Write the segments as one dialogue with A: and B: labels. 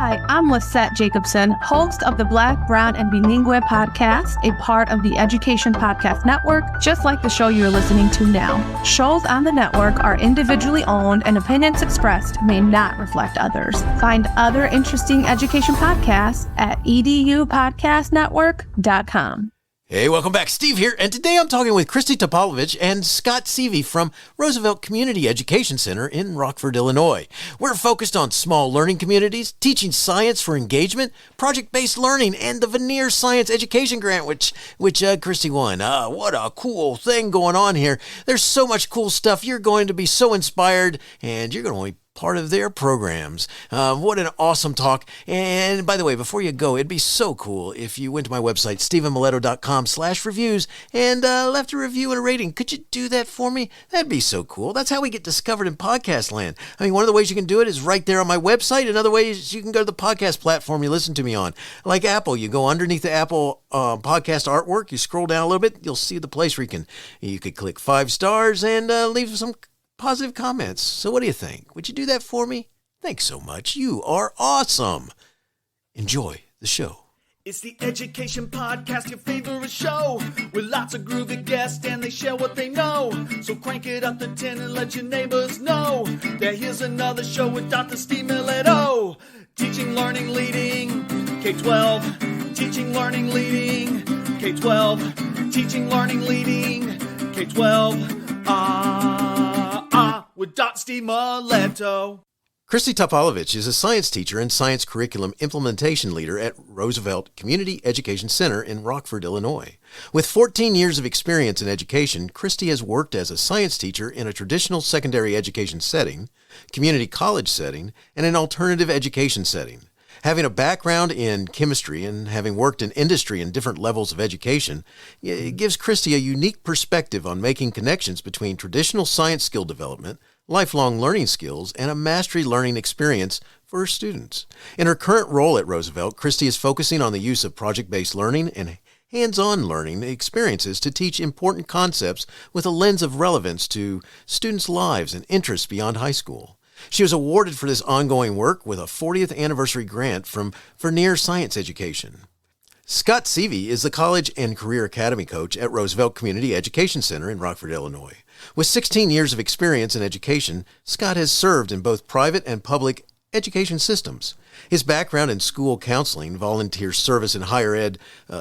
A: Hi, I'm Lisette Jacobson, host of the Black, Brown, and Bilingue podcast, a part of the Education Podcast Network, just like the show you're listening to now. Shows on the network are individually owned and opinions expressed may not reflect others. Find other interesting education podcasts at edupodcastnetwork.com.
B: Hey, welcome back. Steve here, and today I'm talking with Kristy Topalovich and Scott Sevey from Roosevelt Community Education Center in Rockford, Illinois. We're focused on small learning communities, teaching science for engagement, project-based learning, and the Vernier Science Education Grant, which Kristy won. What a cool thing going on here. There's so much cool stuff. You're going to be so inspired, and you're going to be part of their programs. What an awesome talk. And by the way, before you go, it'd be so cool if you went to my website, stephenmiletto.com/reviews and left a review and a rating. Could you do that for me? That'd be so cool. That's how we get discovered in podcast land. I mean, one of the ways you can do it is right there on my website. Another way is you can go to the podcast platform you listen to me on. Like Apple, you go underneath the Apple podcast artwork, you scroll down a little bit, you'll see the place where you could click 5 stars and leave some positive comments. So what do you think? Would you do that for me? Thanks so much. You are awesome. Enjoy the show.
C: It's the Education Podcast, your favorite show, with lots of groovy guests and they share what they know. So crank it up to 10 and let your neighbors know that here's another show with Dr. Steve Miletto. Teaching, learning, leading, K-12. Teaching, learning, leading, K-12. Teaching, learning, leading, K-12. With Dr. Steve Miletto.
B: Kristy Topalovich is a science teacher and science curriculum implementation leader at Roosevelt Community Education Center in Rockford, Illinois. With 14 years of experience in education, Kristy has worked as a science teacher in a traditional secondary education setting, community college setting, and an alternative education setting. Having a background in chemistry and having worked in industry in different levels of education, it gives Kristy a unique perspective on making connections between traditional science skill development, lifelong learning skills, and a mastery learning experience for her students. In her current role at Roosevelt, Kristy is focusing on the use of project-based learning and hands-on learning experiences to teach important concepts with a lens of relevance to students' lives and interests beyond high school. She was awarded for this ongoing work with a 40th anniversary grant from Vernier Science Education. Scott Sevey is the College and Career Academy coach at Roosevelt Community Education Center in Rockford, Illinois. With 16 years of experience in education, Scott has served in both private and public education systems. His background in school counseling, volunteer service in higher ed,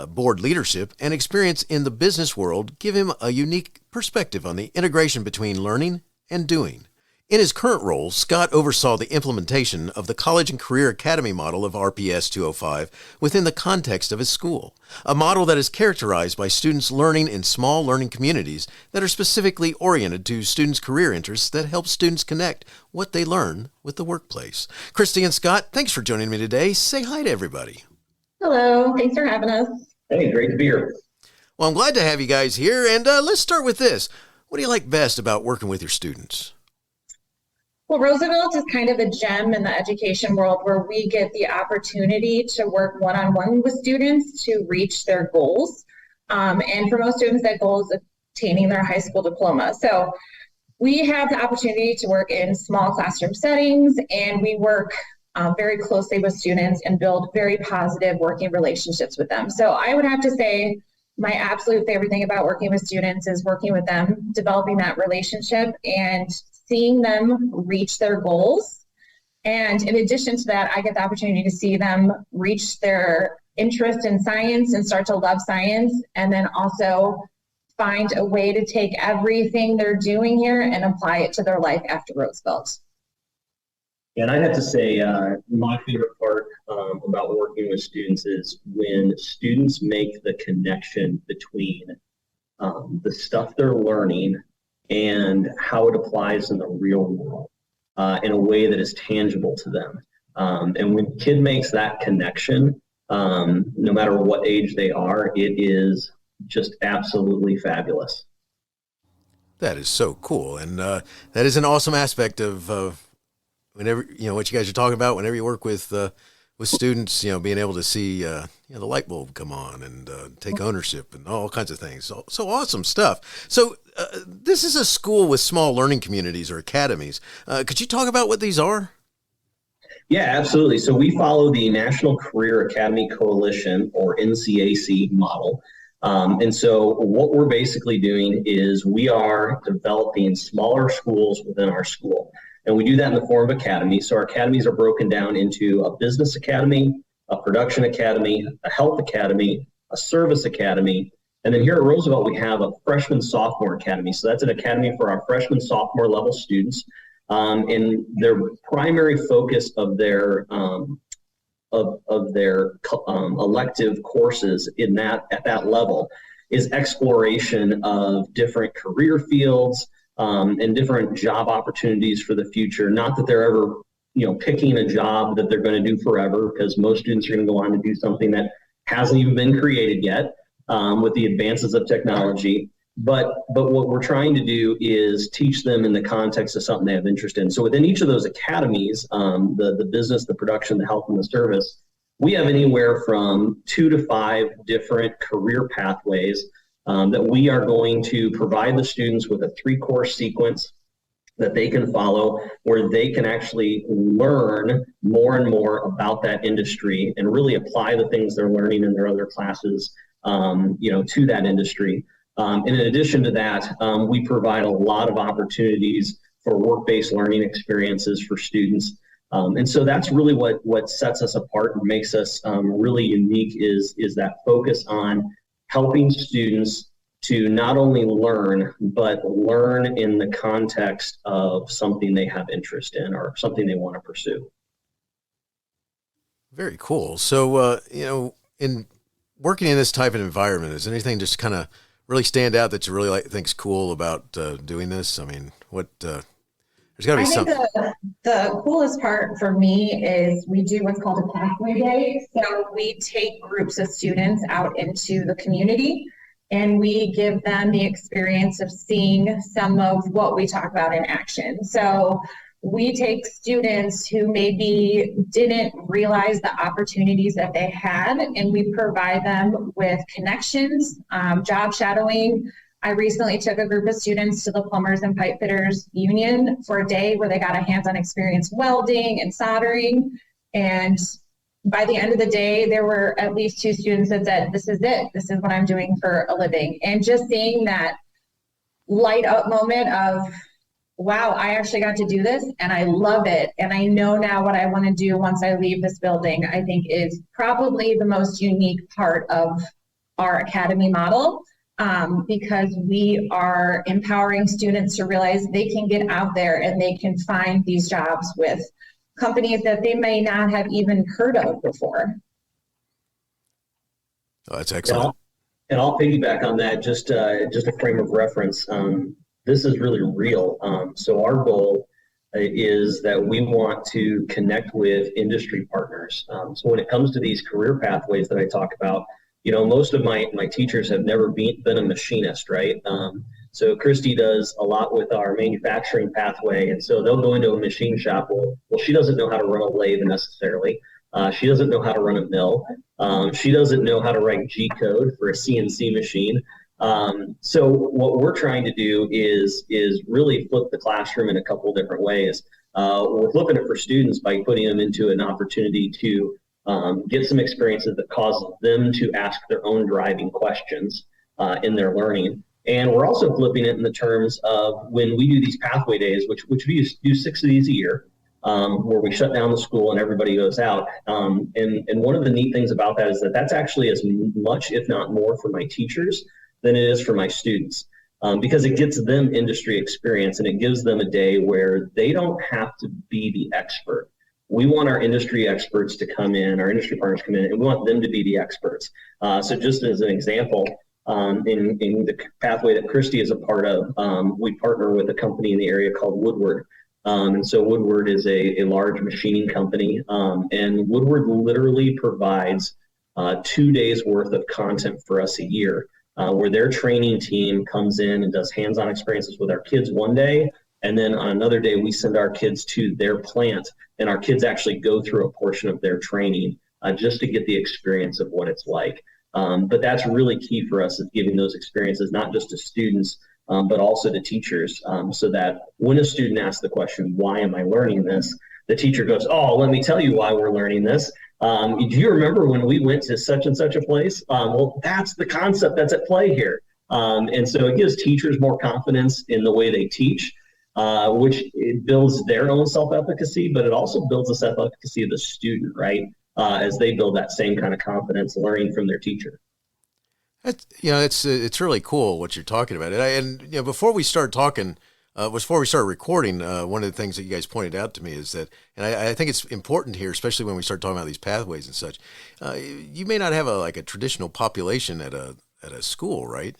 B: board leadership, and experience in the business world give him a unique perspective on the integration between learning and doing. In his current role, Scott oversaw the implementation of the College and Career Academy Model of RPS 205 within the context of his school, a model that is characterized by students learning in small learning communities that are specifically oriented to students' career interests that help students connect what they learn with the workplace. Kristy and Scott, thanks for joining me today. Say hi to everybody.
D: Hello, thanks for having us.
E: Hey, great to be here.
B: Well, I'm glad to have you guys here, and let's start with this. What do you like best about working with your students?
D: Well, Roosevelt is kind of a gem in the education world where we get the opportunity to work one-on-one with students to reach their goals. And for most students, that goal is obtaining their high school diploma. So we have the opportunity to work in small classroom settings, and we work very closely with students and build very positive working relationships with them. So I would have to say my absolute favorite thing about working with students is working with them, developing that relationship, and seeing them reach their goals. And in addition to that, I get the opportunity to see them reach their interest in science and start to love science, and then also find a way to take everything they're doing here and apply it to their life after Roosevelt.
E: And I'd have to say my favorite part about working with students is when students make the connection between the stuff they're learning and how it applies in the real world in a way that is tangible to them. And when a kid makes that connection, no matter what age they are, it is just absolutely fabulous.
B: That is so cool. And that is an awesome aspect of whenever, what you guys are talking about, whenever you work with students, being able to see, the light bulb come on and take ownership and all kinds of things. So awesome stuff. So this is a school with small learning communities or academies. Could you talk about what these are?
E: Yeah, absolutely. So we follow the National Career Academy Coalition, or NCAC model. And so what we're basically doing is we are developing smaller schools within our school. And we do that in the form of academies. So our academies are broken down into a business academy, a production academy, a health academy, a service academy. And then here at Roosevelt, we have a freshman sophomore academy. So that's an academy for our freshman sophomore level students. And their primary focus of their elective courses at that level is exploration of different career fields and different job opportunities for the future. Not that they're ever, picking a job that they're going to do forever, because most students are going to go on to do something that hasn't even been created yet with the advances of technology. But what we're trying to do is teach them in the context of something they have interest in. So within each of those academies, the business, the production, the health, and the service, we have anywhere from 2 to 5 different career pathways that we are going to provide the students with a 3-course sequence that they can follow, where they can actually learn more and more about that industry and really apply the things they're learning in their other classes, to that industry. And in addition to that, we provide a lot of opportunities for work-based learning experiences for students. And so that's really what sets us apart and makes us really unique is that focus on helping students to not only learn, but learn in the context of something they have interest in or something they want to pursue.
B: Very cool. So, in working in this type of environment, is anything just kind of really stand out that you really think's cool about doing this? I mean, there's got to be something.
D: I think the coolest part for me is we do what's called a pathway day. So we take groups of students out into the community and we give them the experience of seeing some of what we talk about in action. So we take students who maybe didn't realize the opportunities that they had, and we provide them with connections, job shadowing. I recently took a group of students to the Plumbers and Pipe Fitters Union for a day where they got a hands-on experience welding and soldering. And by the end of the day, there were at least 2 students that said, this is it. This is what I'm doing for a living. And just seeing that light up moment of, wow, I actually got to do this and I love it. And I know now what I want to do once I leave this building, I think is probably the most unique part of our academy model, because we are empowering students to realize they can get out there and they can find these jobs with companies that they may not have even heard of before.
B: Oh, that's excellent.
E: And I'll piggyback on that, just a frame of reference. This is really real. So our goal is that we want to connect with industry partners. So when it comes to these career pathways that I talk about, most of my teachers have never been a machinist, right? So Kristy does a lot with our manufacturing pathway. And so they'll go into a machine shop. Well, she doesn't know how to run a lathe necessarily. She doesn't know how to run a mill. She doesn't know how to write G code for a CNC machine. So what we're trying to do is really flip the classroom in a couple of different ways. We're flipping it for students by putting them into an opportunity to get some experiences that cause them to ask their own driving questions in their learning. And we're also flipping it in the terms of when we do these pathway days, which we do 6 of these a year, where we shut down the school and everybody goes out. And one of the neat things about that is that that's actually as much, if not more, for my teachers than it is for my students, because it gets them industry experience and it gives them a day where they don't have to be the expert. We want our industry experts to come in, our industry partners come in, and we want them to be the experts. So just as an example, in the pathway that Kristy is a part of, we partner with a company in the area called Woodward. And so Woodward is a large machining company, and Woodward literally provides 2 days worth of content for us a year, where their training team comes in and does hands-on experiences with our kids one day. And then on another day, we send our kids to their plant and our kids actually go through a portion of their training just to get the experience of what it's like. But that's really key for us, is giving those experiences, not just to students, but also to teachers, so that when a student asks the question, why am I learning this? the teacher goes, oh, let me tell you why we're learning this. Do you remember when we went to such and such a place? Well, that's the concept that's at play here. And so it gives teachers more confidence in the way they teach, which it builds their own self-efficacy, but it also builds the self-efficacy of the student, right? As they build that same kind of confidence learning from their teacher.
B: It's really cool what you're talking about. And before we start talking, before we start recording, one of the things that you guys pointed out to me is that, and I think it's important here, especially when we start talking about these pathways and such. You may not have a traditional population at a school, right?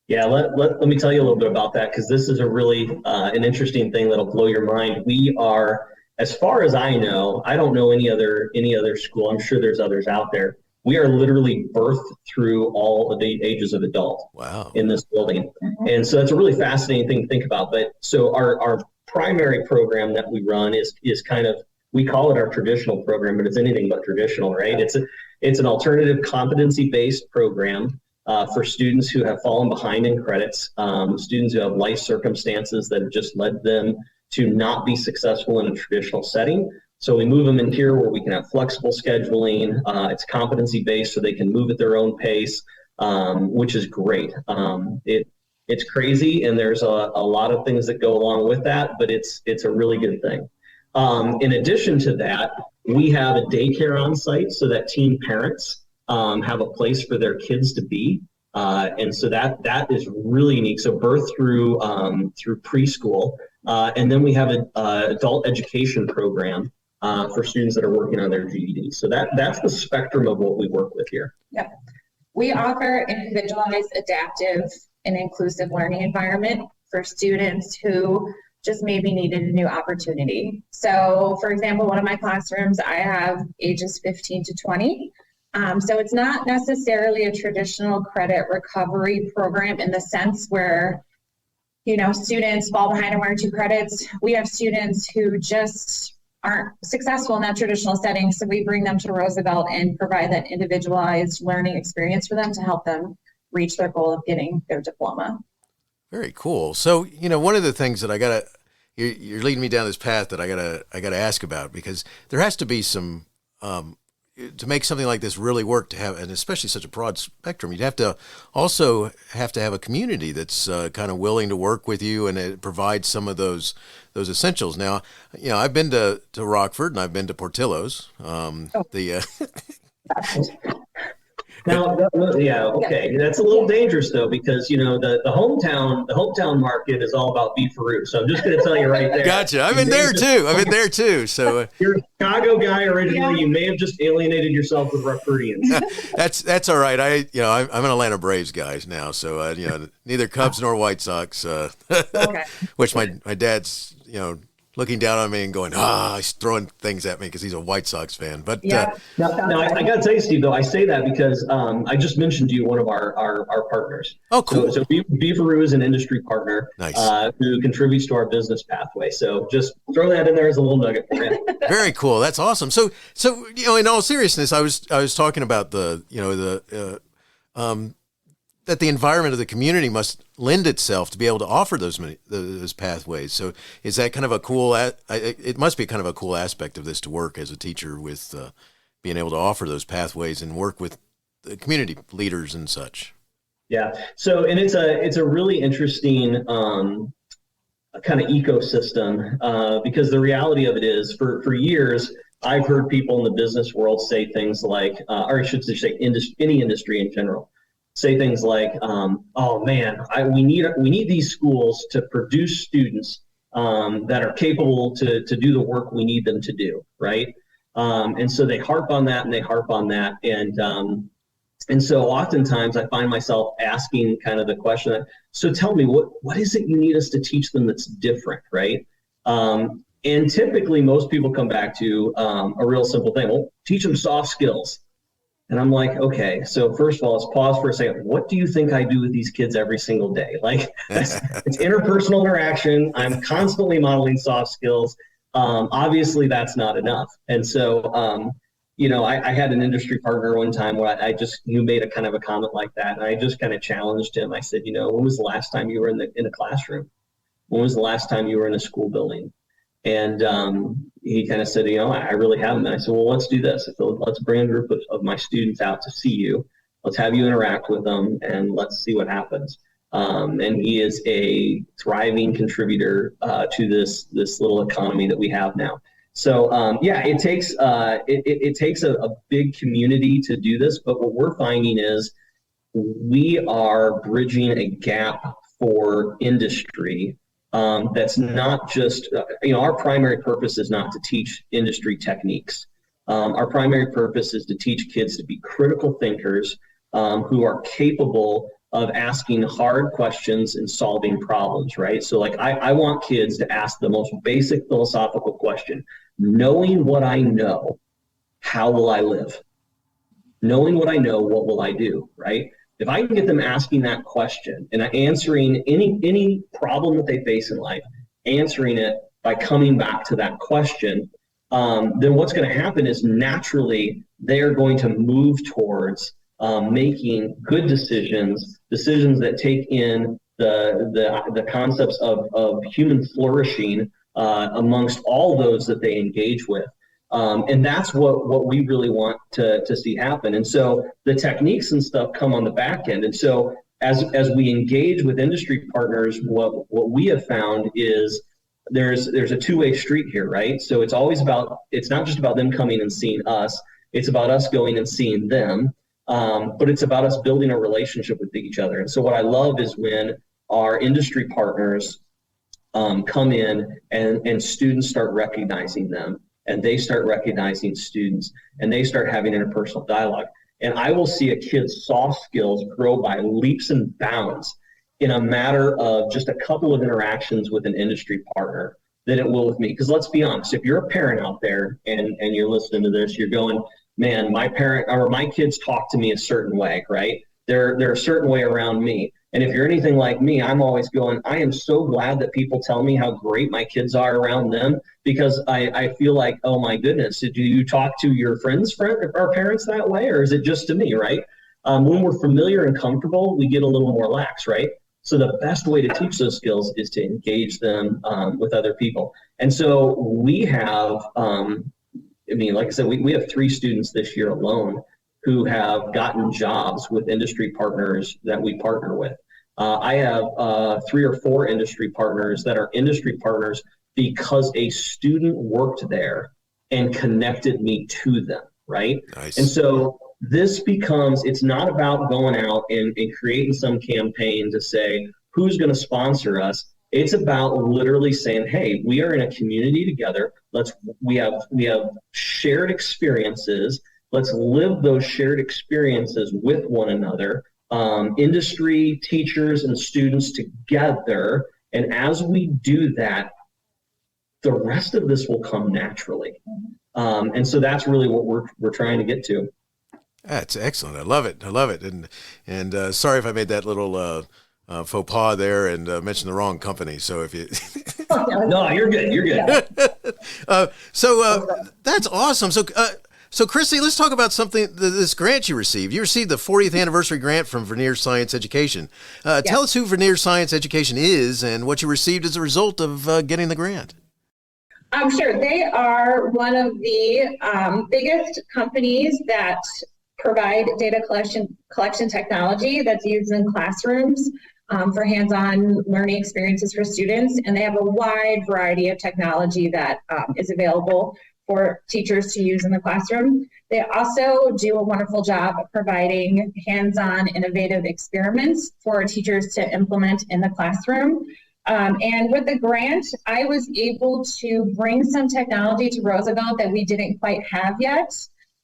E: Yeah, let me tell you a little bit about that, because this is a really an interesting thing that'll blow your mind. We are, as far as I know, I don't know any other school. I'm sure there's others out there. We are literally birthed through all of the ages of adult.
B: Wow.
E: In this building. And so that's a really fascinating thing to think about. But so our primary program that we run is kind of, we call it our traditional program, but it's anything but traditional, right? It's an alternative competency-based program for students who have fallen behind in credits, students who have life circumstances that have just led them to not be successful in a traditional setting. So we move them in here where we can have flexible scheduling. It's competency-based, so they can move at their own pace, which is great. It's crazy, and there's a lot of things that go along with that, but it's a really good thing. In addition to that, we have a daycare on site so that teen parents have a place for their kids to be. And so that is really unique. So birth through preschool. And then we have an adult education program for students that are working on their GED. So that's the spectrum of what we work with here.
D: Yep. We offer individualized, adaptive, and inclusive learning environment for students who just maybe needed a new opportunity. So for example, one of my classrooms, I have ages 15 to 20. So it's not necessarily a traditional credit recovery program in the sense where, students fall behind in 1 or 2 credits. We have students who just aren't successful in that traditional setting. So we bring them to Roosevelt and provide that individualized learning experience for them to help them reach their goal of getting their diploma.
B: Very cool. So, one of the things that you're leading me down this path that I gotta ask about, because there has to be some, to make something like this really work, to have, and especially such a broad spectrum, you'd have to have a community that's kind of willing to work with you, and it provides some of those essentials. Now, I've been to Rockford, and I've been to Portillo's.
E: Now, yeah, okay, that's a little dangerous though, because the hometown market is all about beefaroo. So I'm just going to tell you right there.
B: Gotcha. I've been there too. So
E: you're a Chicago guy originally. Yeah. You may have just alienated yourself with Rockfordians.
B: That's all right. I'm an Atlanta Braves guy now, so neither Cubs nor White Sox. Okay. Which my dad's looking down on me and going, he's throwing things at me because he's a White Sox fan. But
E: now I got to tell you, Steve, though, I say that because I just mentioned to you one of our partners.
B: Oh, cool.
E: So Beefaroo is an industry partner.
B: Nice.
E: Who contributes to our business pathway. So just throw that in there as a little nugget for you.
B: Very cool. That's awesome. So in all seriousness, I was talking about that the environment of the community must lend itself to be able to offer those pathways. So is that kind of a cool, it must be kind of a cool aspect of this to work as a teacher with being able to offer those pathways and work with the community leaders and such.
E: Yeah. So, and it's a really interesting kind of ecosystem because the reality of it is for years, I've heard people in the business world say things like, or I should say any industry in general, say things like, "Oh man, we need these schools to produce students that are capable to do the work we need them to do, right?" And so they harp on that, and so oftentimes I find myself asking kind of the question, so tell me, what is it you need us to teach them that's different, right? And typically most people come back to a real simple thing. Well, teach them soft skills. And I'm like, okay, so first of all, let's pause for a second. What do you think I do with these kids every single day? Like, it's interpersonal interaction. I'm constantly modeling soft skills. Obviously, that's not enough. And so, I had an industry partner one time where you made a kind of a comment like that. And I just kind of challenged him. I said, when was the last time you were in a classroom? When was the last time you were in a school building? And he kind of said, I really haven't. And I said, well, let's do this. I said, let's bring a group of my students out to see you. Let's have you interact with them, and let's see what happens. And he is a thriving contributor to this little economy that we have now. So it takes it takes a big community to do this. But what we're finding is we are bridging a gap for industry. That's not just, our primary purpose is not to teach industry techniques. Our primary purpose is to teach kids to be critical thinkers who are capable of asking hard questions and solving problems, right? So like I want kids to ask the most basic philosophical question: knowing what I know, how will I live? Knowing what I know, what will I do, right? If I can get them asking that question and answering any problem that they face in life, answering it by coming back to that question, then what's going to happen is naturally they're going to move towards making good decisions that take in the concepts of human flourishing amongst all those that they engage with. And that's what we really want to see happen. And so the techniques and stuff come on the back end. And so as we engage with industry partners, what we have found is there's a two-way street here, right? So it's not just about them coming and seeing us, it's about us going and seeing them, but it's about us building a relationship with each other. And so what I love is when our industry partners come in and students start recognizing them, and they start recognizing students, and they start having interpersonal dialogue. And I will see a kid's soft skills grow by leaps and bounds in a matter of just a couple of interactions with an industry partner than it will with me. Because let's be honest, if you're a parent out there and you're listening to this, you're going, man, my parent or my kids talk to me a certain way, right? They're a certain way around me. And if you're anything like me, I'm always going, I am so glad that people tell me how great my kids are around them, because I feel like, oh my goodness, do you talk to your friends or parents that way, or is it just to me, right? When we're familiar and comfortable, we get a little more lax, right? So the best way to teach those skills is to engage them with other people. And so we have, like I said, we have 3 students this year alone who have gotten jobs with industry partners that we partner with. I have 3 or 4 industry partners that are industry partners because a student worked there and connected me to them, right?
B: Nice.
E: And so this becomes, it's not about going out and creating some campaign to say, who's going to sponsor us? It's about literally saying, hey, we are in a community together. We have shared experiences. Let's live those shared experiences with one another, industry, teachers, and students together. And as we do that, the rest of this will come naturally. And so that's really what we're trying to get to.
B: That's excellent. I love it. And sorry if I made that little faux pas there and mentioned the wrong company. So if you
E: No, you're good.
B: So that's awesome. So Kristy, let's talk about this grant you received. You received the 40th anniversary grant from Vernier Science Education. Tell us who Vernier Science Education is and what you received as a result of getting the grant.
D: Sure. They are one of the biggest companies that provide data collection technology that's used in classrooms for hands-on learning experiences for students. And they have a wide variety of technology that is available for teachers to use in the classroom. They also do a wonderful job of providing hands-on innovative experiments for teachers to implement in the classroom. And with the grant, I was able to bring some technology to Roosevelt that we didn't quite have yet,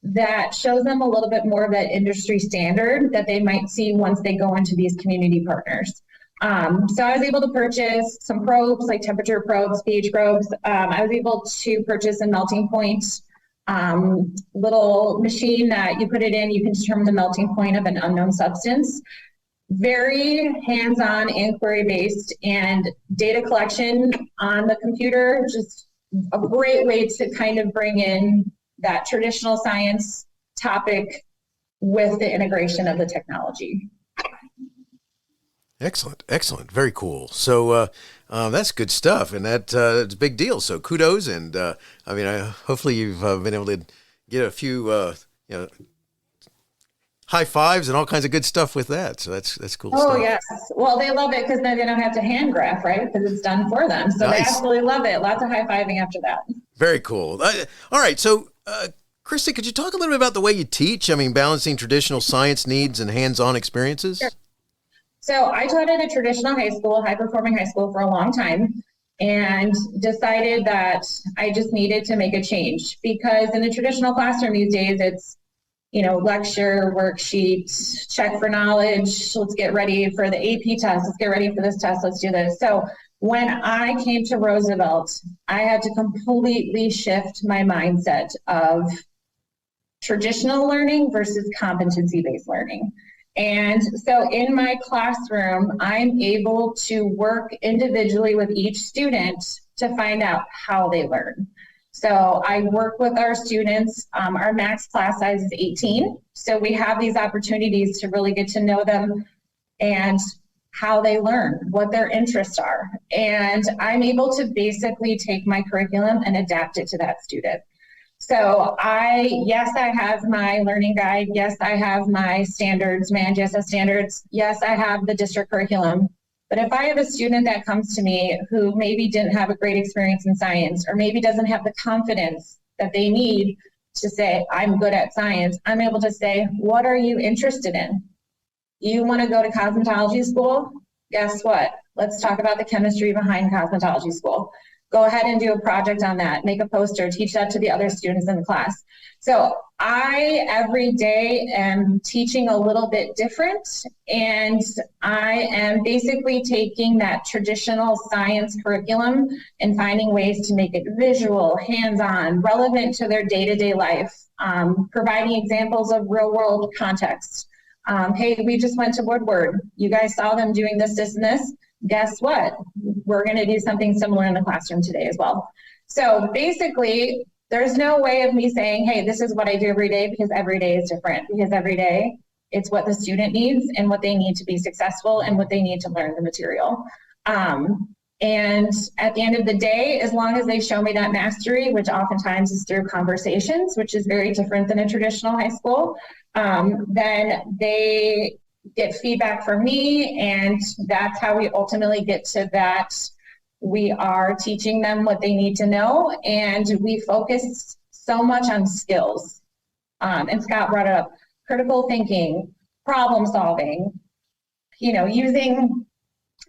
D: that shows them a little bit more of that industry standard that they might see once they go into these community partners. So I was able to purchase some probes, like temperature probes, pH probes. I was able to purchase a melting point little machine that you put it in, you can determine the melting point of an unknown substance. Very hands-on, inquiry-based, and data collection on the computer, just a great way to kind of bring in that traditional science topic with the integration of the technology.
B: Excellent, excellent, very cool. So that's good stuff, and it's a big deal. So kudos, and hopefully you've been able to get a few high fives and all kinds of good stuff with that. So that's cool stuff.
D: Oh, yes. Well, they love it because then they don't have to hand graph, right? Because it's done for them. So They absolutely love it. Lots of high fiving after that. Very
B: cool. All right. So, Kristy, could you talk a little bit about the way you teach? I mean, balancing traditional science needs and hands-on experiences?
D: Sure. So I taught at a traditional high school, high-performing high school for a long time, and decided that I just needed to make a change, because in the traditional classroom these days, it's lecture, worksheets, check for knowledge, let's get ready for the AP test, let's get ready for this test, let's do this. So when I came to Roosevelt, I had to completely shift my mindset of traditional learning versus competency-based learning. And so in my classroom, I'm able to work individually with each student to find out how they learn. So I work with our students. Our max class size is 18. So we have these opportunities to really get to know them and how they learn, what their interests are. And I'm able to basically take my curriculum and adapt it to that student. So I have my learning guide. Yes, I have my standards, my NGSS standards. Yes, I have the district curriculum. But if I have a student that comes to me who maybe didn't have a great experience in science, or maybe doesn't have the confidence that they need to say, I'm good at science, I'm able to say, what are you interested in? You want to go to cosmetology school? Guess what? Let's talk about the chemistry behind cosmetology school. Go ahead and do a project on that, make a poster, teach that to the other students in the class. So I, every day, am teaching a little bit different, and I am basically taking that traditional science curriculum and finding ways to make it visual, hands-on, relevant to their day-to-day life, providing examples of real-world context. Hey, we just went to Woodward. You guys saw them doing this, this, and this. Guess what? We're going to do something similar in the classroom today as well. So basically, there's no way of me saying, hey, this is what I do every day, because every day is different. Because every day, it's what the student needs and what they need to be successful and what they need to learn the material. And at the end of the day, as long as they show me that mastery, which oftentimes is through conversations, which is very different than a traditional high school, then they get feedback from me, and that's how we ultimately get to that. We are teaching them what they need to know, and we focus so much on skills. And Scott brought up critical thinking, problem solving, using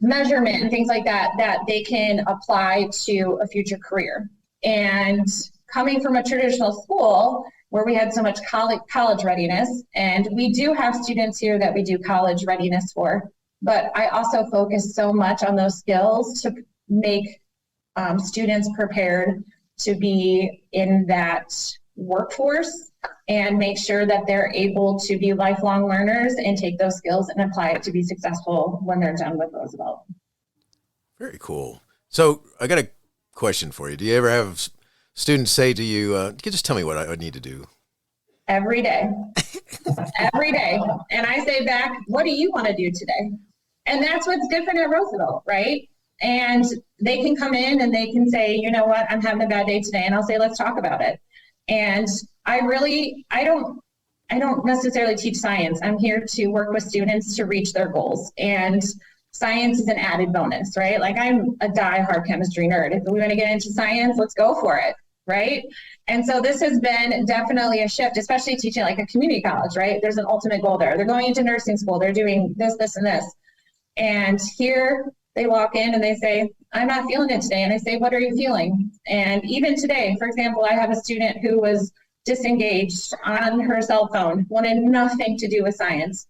D: measurement and things like that, that they can apply to a future career. And coming from a traditional school where we had so much college readiness, and we do have students here that we do college readiness for, but I also focus so much on those skills to make students prepared to be in that workforce and make sure that they're able to be lifelong learners and take those skills and apply it to be successful when they're done with Roosevelt.
B: Very cool. So I got a question for you. Do you ever have students say to you, you can just tell me what I need to do?
D: Every day. Every day. And I say back, what do you want to do today? And that's what's different at Roosevelt, right? And they can come in and they can say, you know what, I'm having a bad day today. And I'll say, let's talk about it. And I don't necessarily teach science. I'm here to work with students to reach their goals. And science is an added bonus, right? Like, I'm a diehard chemistry nerd. If we want to get into science, let's go for it, right? And so this has been definitely a shift, especially teaching like a community college, right? There's an ultimate goal there. They're going into nursing school. They're doing this, this, and this. And here they walk in and they say, I'm not feeling it today. And I say, what are you feeling? And even today, for example, I have a student who was disengaged on her cell phone, wanted nothing to do with science.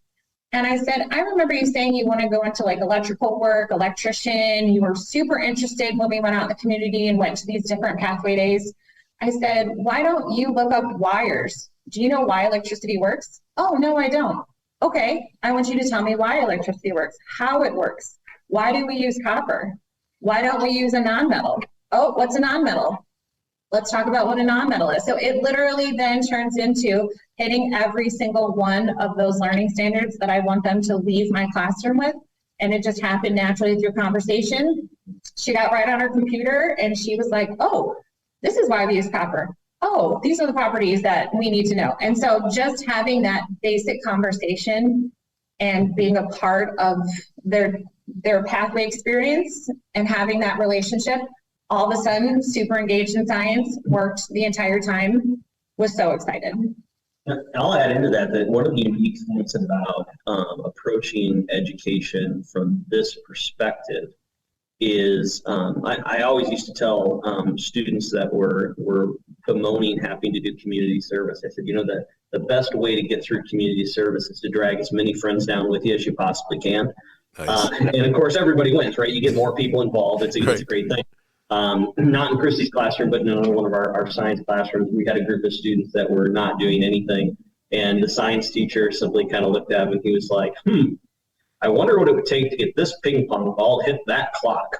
D: And I said, I remember you saying you want to go into like electrical work, electrician. You were super interested when we went out in the community and went to these different pathway days. I said, why don't you look up wires? Do you know why electricity works? Oh, no, I don't. Okay, I want you to tell me why electricity works, how it works. Why do we use copper? Why don't we use a nonmetal? Oh, what's a nonmetal? Let's talk about what a nonmetal is. So it literally then turns into hitting every single one of those learning standards that I want them to leave my classroom with And it just happened naturally through conversation. She got right on her computer and she was like, oh, this is why we use copper. Oh, these are the properties that we need to know. And so just having that basic conversation and being a part of their pathway experience and having that relationship, all of a sudden, super engaged in science, worked the entire time, was so excited.
E: I'll add into that one of the unique things about approaching education from this perspective is I always used to tell students that were bemoaning having to do community service. I said, the best way to get through community service is to drag as many friends down with you as you possibly can. Nice. And of course, everybody wins, right? You get more people involved. It's a great thing. Not in Kristy's classroom, but in one of our science classrooms, we had a group of students that were not doing anything. And the science teacher simply kind of looked at him and he was like, I wonder what it would take to get this ping pong ball hit that clock.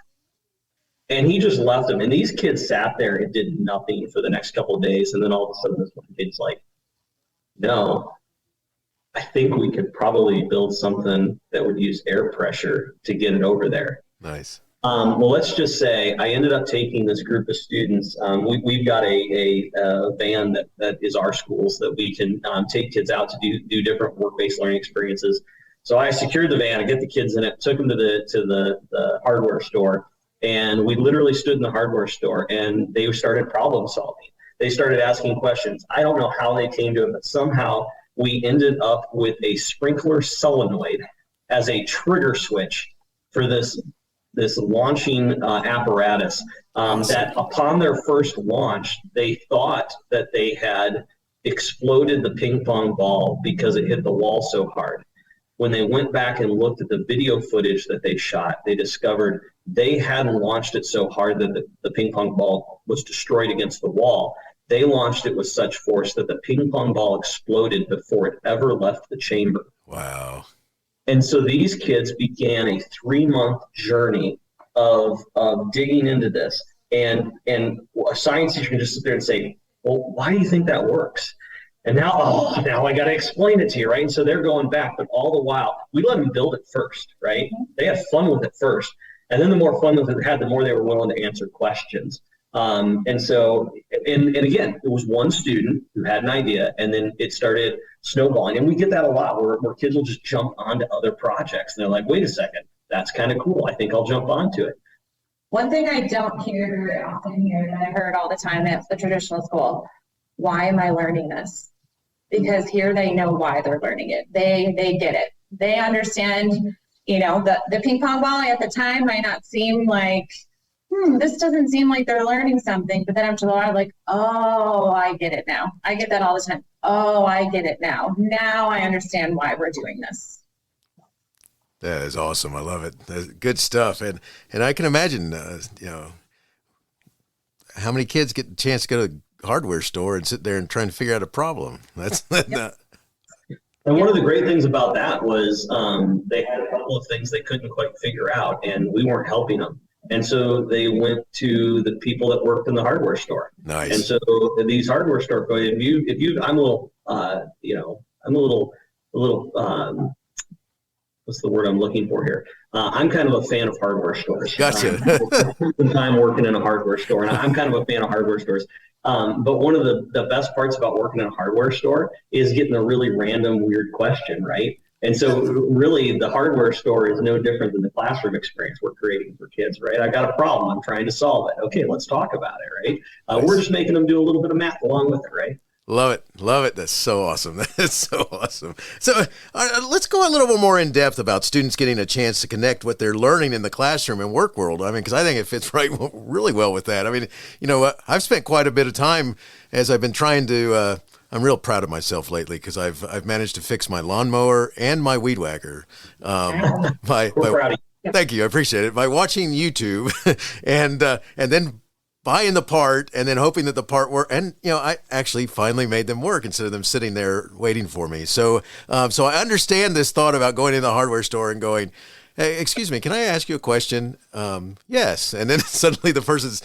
E: And he just left them. And these kids sat there and did nothing for the next couple of days. And then all of a sudden this one kid's like, no, I think we could probably build something that would use air pressure to get it over there.
B: Nice.
E: Well, let's just say I ended up taking this group of students. We've got a van that is our schools that we can take kids out to do different work-based learning experiences. So I secured the van, I get the kids in it, took them to the hardware store, and we literally stood in the hardware store and they started problem solving. They started asking questions. I don't know how they came to it, but somehow we ended up with a sprinkler solenoid as a trigger switch for this launching apparatus that upon their first launch, they thought that they had exploded the ping pong ball because it hit the wall so hard. When they went back and looked at the video footage that they shot, they discovered they hadn't launched it so hard that the ping pong ball was destroyed against the wall. They launched it with such force that the ping pong ball exploded before it ever left the chamber.
B: Wow.
E: And so these kids began a 3-month journey of digging into this. And a science teacher can just sit there and say, well, why do you think that works? And now I got to explain it to you, right? And so they're going back, but all the while, we let them build it first, right? They had fun with it first. And then the more fun they had, the more they were willing to answer questions. And so, and again, it was one student who had an idea, and then it started snowballing. And we get that a lot where kids will just jump onto other projects. And they're like, wait a second, that's kind of cool. I think I'll jump onto it.
D: One thing I don't hear very often here that I heard all the time at the traditional school, why am I learning this? Because here they know why they're learning it. They get it. They understand, the ping pong ball at the time might not seem like, this doesn't seem like they're learning something. But then after a while, like, oh, I get it now. I get that all the time. Oh, I get it now. Now I understand why we're doing this.
B: That is awesome. I love it. That's good stuff. And I can imagine, how many kids get the chance to go to a hardware store and sit there and trying to figure out a problem. That's not.
E: And one of the great things about that was they had a couple of things they couldn't quite figure out, and we weren't helping them. And so they went to the people that worked in the hardware store.
B: Nice.
E: And so these hardware store, I'm a little, what's the word I'm looking for here? I'm kind of a fan of hardware stores.
B: Gotcha.
E: Some time working in a hardware store, and I'm kind of a fan of hardware stores. But one of the best parts about working in a hardware store is getting a really random, weird question, right? And so really the hardware store is no different than the classroom experience we're creating for kids, right? I got a problem. I'm trying to solve it. Okay, let's talk about it, right?
B: Nice.
E: We're just making them do a little bit of math along with it, right?
B: Love it. Love it. That's so awesome. That's so awesome. So let's go a little bit more in depth about students getting a chance to connect what they're learning in the classroom and work world. I mean, because I think it fits really well with that. I mean, I've spent quite a bit of time as I've been trying to, I'm real proud of myself lately because I've managed to fix my lawnmower and my weed whacker.
E: We're proud of you.
B: Thank you. I appreciate it. By watching YouTube and then buying the part and then hoping that the part worked. And, I actually finally made them work instead of them sitting there waiting for me. So I understand this thought about going in the hardware store and going, hey, excuse me, can I ask you a question? Yes. And then suddenly the person's,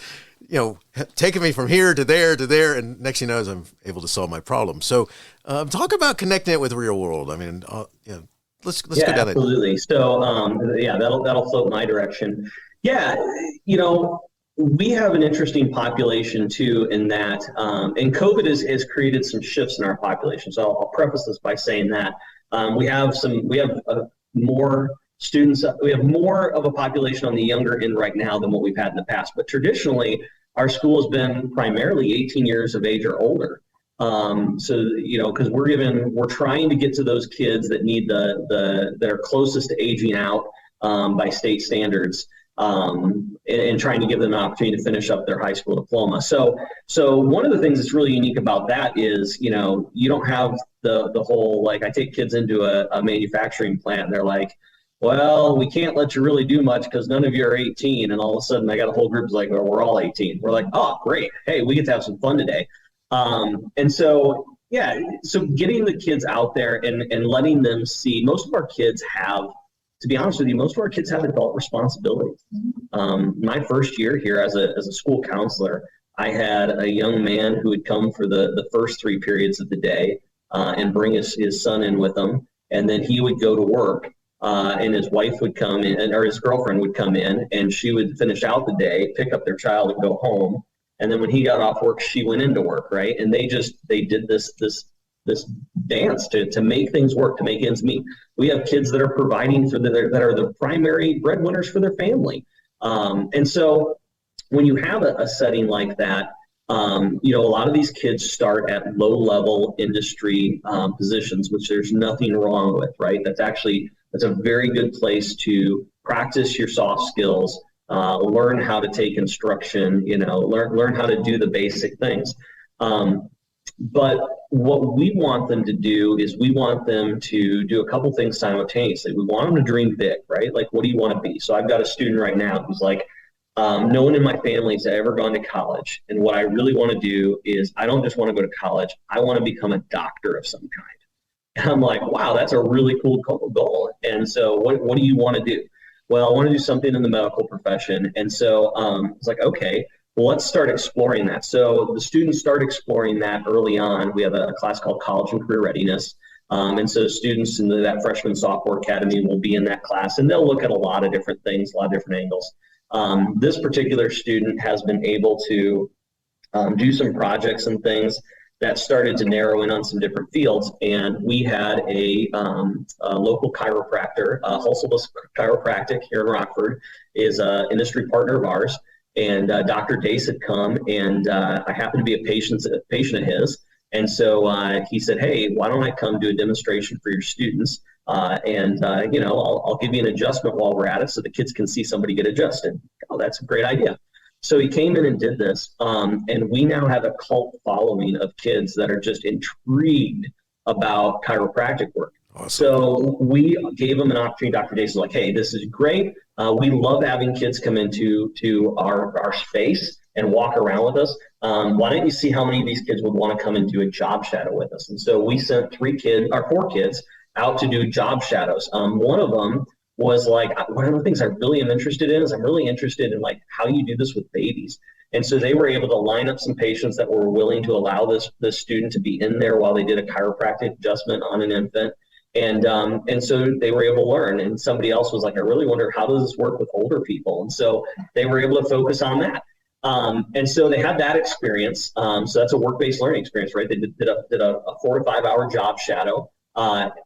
B: taking me from here to there. And next thing you know is I'm able to solve my problem. So talk about connecting it with real world. I mean, let's go down that.
E: Absolutely. So that'll float my direction. Yeah, we have an interesting population too, in that, and COVID has created some shifts in our population. So I'll preface this by saying that we have more students. We have more of a population on the younger end right now than what we've had in the past. But traditionally, our school has been primarily 18 years of age or older. Because we're trying to get to those kids that need that are closest to aging out by state standards. And trying to give them an opportunity to finish up their high school diploma. So one of the things that's really unique about that is, you don't have the whole, like, I take kids into a manufacturing plant and they're like, well, we can't let you really do much because none of you are 18. And all of a sudden I got a whole group like, well, we're all 18. We're like, oh, great. Hey, we get to have some fun today. So getting the kids out there and letting them see, most of our kids have, to be honest with you, most of our kids have adult responsibilities. My first year here as a school counselor, I had a young man who would come for the first 3 periods of the day and bring his son in with him. And then he would go to work and his wife would come in, or his girlfriend would come in, and she would finish out the day, pick up their child and go home. And then when he got off work, she went into work, right? And they did this dance to make things work, to make ends meet. We have kids that are providing that are the primary breadwinners for their family. And so when you have a setting like that, a lot of these kids start at low-level industry positions, which there's nothing wrong with, right? That's a very good place to practice your soft skills, learn how to take instruction, learn how to do the basic things. But what we want them to do is we want them to do a couple things simultaneously. We want them to dream big, right? Like, what do you want to be? So I've got a student right now who's like, no one in my family has ever gone to college. And what I really want to do is I don't just want to go to college. I want to become a doctor of some kind. And I'm like, wow, that's a really cool goal. And so what do you want to do? Well, I want to do something in the medical profession. And so it's like, okay, well, let's start exploring that. So the students start exploring that early on. We have a class called College and Career Readiness. And so students in that freshman sophomore academy will be in that class, and they'll look at a lot of different things, a lot of different angles. This particular student has been able to do some projects and things that started to narrow in on some different fields. And we had a local chiropractor, Hulsebus Chiropractic here in Rockford, is an industry partner of ours. And Dr. Dace had come, and I happened to be a patient of his. And so he said, hey, why don't I come do a demonstration for your students? I'll give you an adjustment while we're at it so the kids can see somebody get adjusted. Oh, that's a great idea. So he came in and did this. And we now have a cult following of kids that are just intrigued about chiropractic work. Awesome. So we gave them an opportunity. Dr. Dace was like, hey, this is great. We love having kids come into our space and walk around with us. Why don't you see how many of these kids would want to come and do a job shadow with us? And so we sent 4 kids out to do job shadows. One of them was like, one of the things I really am interested in is I'm really interested in like how you do this with babies. And so they were able to line up some patients that were willing to allow this student to be in there while they did a chiropractic adjustment on an infant. And so they were able to learn. And somebody else was like, I really wonder, how does this work with older people? And so they were able to focus on that. And so they had that experience. So that's a work-based learning experience, right? They did a 4 to 5 hour job shadow,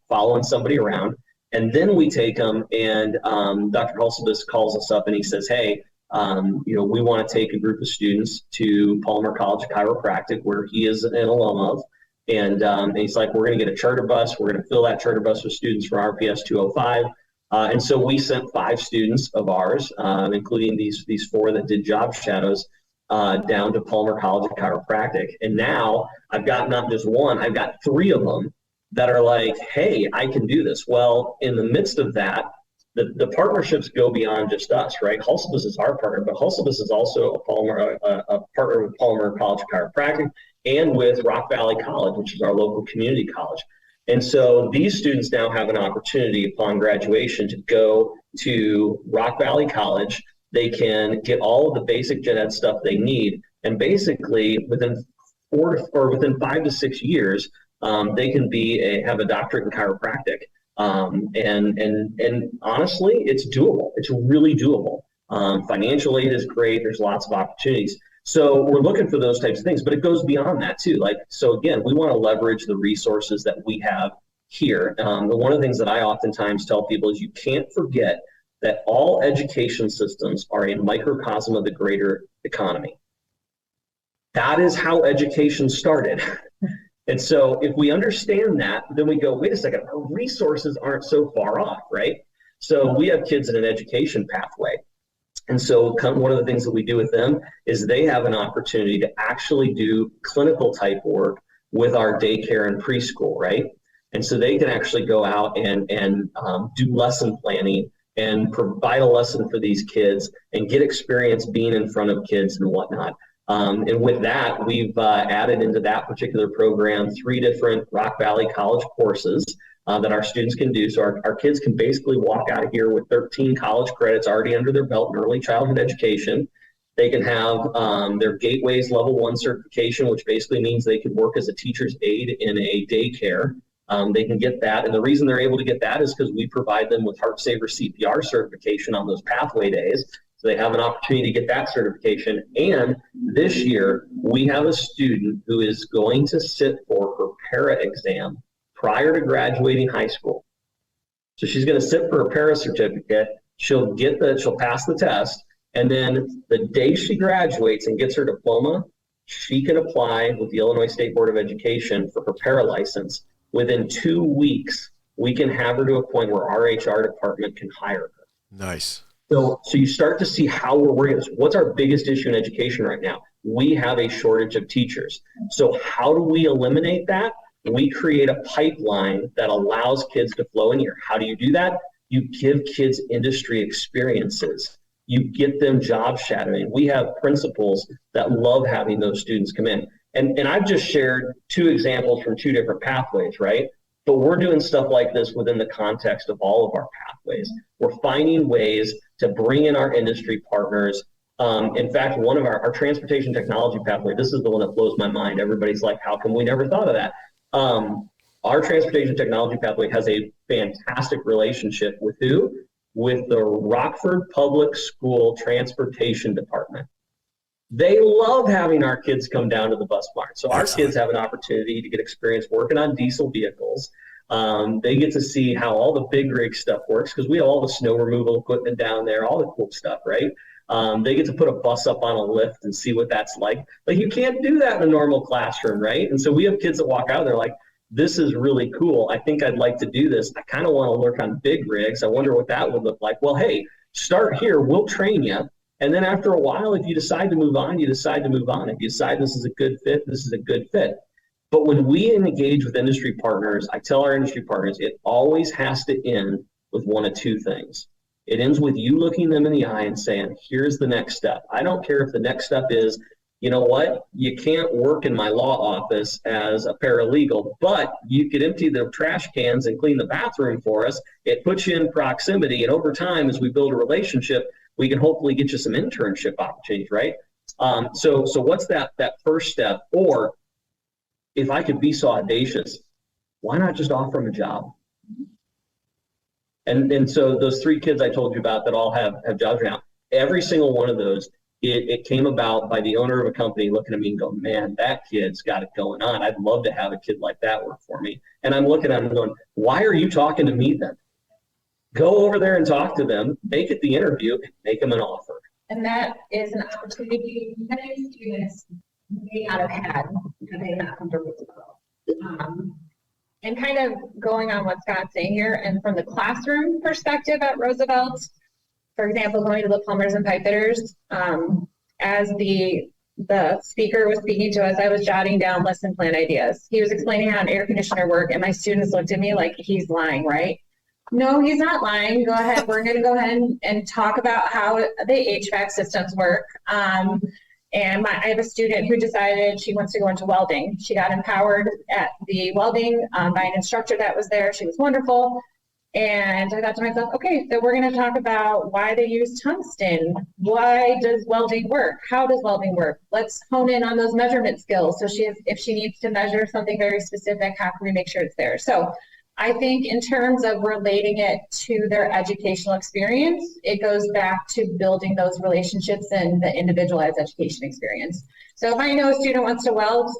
E: following somebody around. And then we take them, and Dr. Hulsebus calls us up and he says, hey, we want to take a group of students to Palmer College of Chiropractic, where he is an alum of. And he's like, we're going to get a charter bus. We're going to fill that charter bus with students from RPS 205. And so we sent 5 students of ours, including these 4 that did job shadows, down to Palmer College of Chiropractic. And now I've got not just one, I've got 3 of them that are like, hey, I can do this. Well, in the midst of that, the partnerships go beyond just us, right? Hulsebus is our partner, but Hulsebus is also a partner with Palmer College of Chiropractic and with Rock Valley College, which is our local community college. And so these students now have an opportunity upon graduation to go to Rock Valley College. They can get all of the basic gen ed stuff they need. And basically within 5 to 6 years, they can have a doctorate in chiropractic. And honestly, it's doable. It's really doable. Financial aid is great. There's lots of opportunities. So we're looking for those types of things, but it goes beyond that too. Like, so again, we want to leverage the resources that we have here. One of the things that I oftentimes tell people is you can't forget that all education systems are a microcosm of the greater economy. That is how education started. And so if we understand that, then we go, wait a second, our resources aren't so far off, right? So we have kids in an education pathway. And so one of the things that we do with them is they have an opportunity to actually do clinical type work with our daycare and preschool, right? And so they can actually go out and do lesson planning and provide a lesson for these kids and get experience being in front of kids and whatnot. And with that, we've added into that particular program 3 different Rock Valley College courses that our students can do. So our kids can basically walk out of here with 13 college credits already under their belt in early childhood education. They can have their Gateways Level 1 certification, which basically means they can work as a teacher's aide in a daycare. They can get that. And the reason they're able to get that is because we provide them with Heart Saver CPR certification on those pathway days. So they have an opportunity to get that certification. And this year, we have a student who is going to sit for her para exam prior to graduating high school. So she's going to sit for her para certificate. She'll pass the test. And then the day she graduates and gets her diploma, she can apply with the Illinois State Board of Education for her para license. Within 2 weeks, we can have her to a point where our HR department can hire her.
B: Nice.
E: So you start to see how we're working this. What's our biggest issue in education right now? We have a shortage of teachers. So how do we eliminate that? We create a pipeline that allows kids to flow in here. How do you do that? You give kids industry experiences. You get them job shadowing. We have principals that love having those students come in. And I've just shared 2 examples from 2 different pathways, right? But we're doing stuff like this within the context of all of our pathways. We're finding ways to bring in our industry partners. In fact, one of our transportation technology pathway, this is the one that blows my mind. Everybody's like, how come we never thought of that? Our transportation technology pathway has a fantastic relationship with who? With the Rockford Public School Transportation Department. They love having our kids come down to the bus barn. So our kids have an opportunity to get experience working on diesel vehicles. They get to see how all the big rig stuff works because we have all the snow removal equipment down there, all the cool stuff, right? They get to put a bus up on a lift and see what that's like. Like you can't do that in a normal classroom, right? And so we have kids that walk out, they're like, this is really cool. I think I'd like to do this. I kind of want to work on big rigs. I wonder what that would look like. Well, hey, start here. We'll train you. And then after a while, if you decide to move on, you decide to move on. If you decide this is a good fit, this is a good fit. But when we engage with industry partners, I tell our industry partners, it always has to end with one of 2 things. It ends with you looking them in the eye and saying, here's the next step. I don't care if the next step is, you know what, you can't work in my law office as a paralegal, but you could empty the trash cans and clean the bathroom for us. It puts you in proximity. And over time, as we build a relationship, we can hopefully get you some internship opportunities, right? So what's that first step? Or if I could be so audacious, why not just offer them a job? And so those 3 kids I told you about that all have jobs now, every single one of those, it came about by the owner of a company looking at me and going, man, that kid's got it going on. I'd love to have a kid like that work for me. And I'm looking at him and going, why are you talking to me then? Go over there and talk to them, make it the interview, and make them an offer.
D: And that is an opportunity many students may not have had because they're not comfortable with the And kind of going on what Scott's saying here, and from the classroom perspective at Roosevelt, for example, going to the plumbers and pipe fitters, as the speaker was speaking to us, I was jotting down lesson plan ideas. He was explaining how an air conditioner worked, and my students looked at me like he's lying, right? No, he's not lying. Go ahead. We're going to go ahead and talk about how the HVAC systems work. And I have a student who decided she wants to go into welding. She got empowered at the welding by an instructor that was there. She was wonderful. And I thought to myself, okay, so we're going to talk about why they use tungsten. Why does welding work? How does welding work? Let's hone in on those measurement skills. So if she needs to measure something very specific, how can we make sure it's there? So I think in terms of relating it to their educational experience, it goes back to building those relationships and the individualized education experience. So if I know a student wants to weld,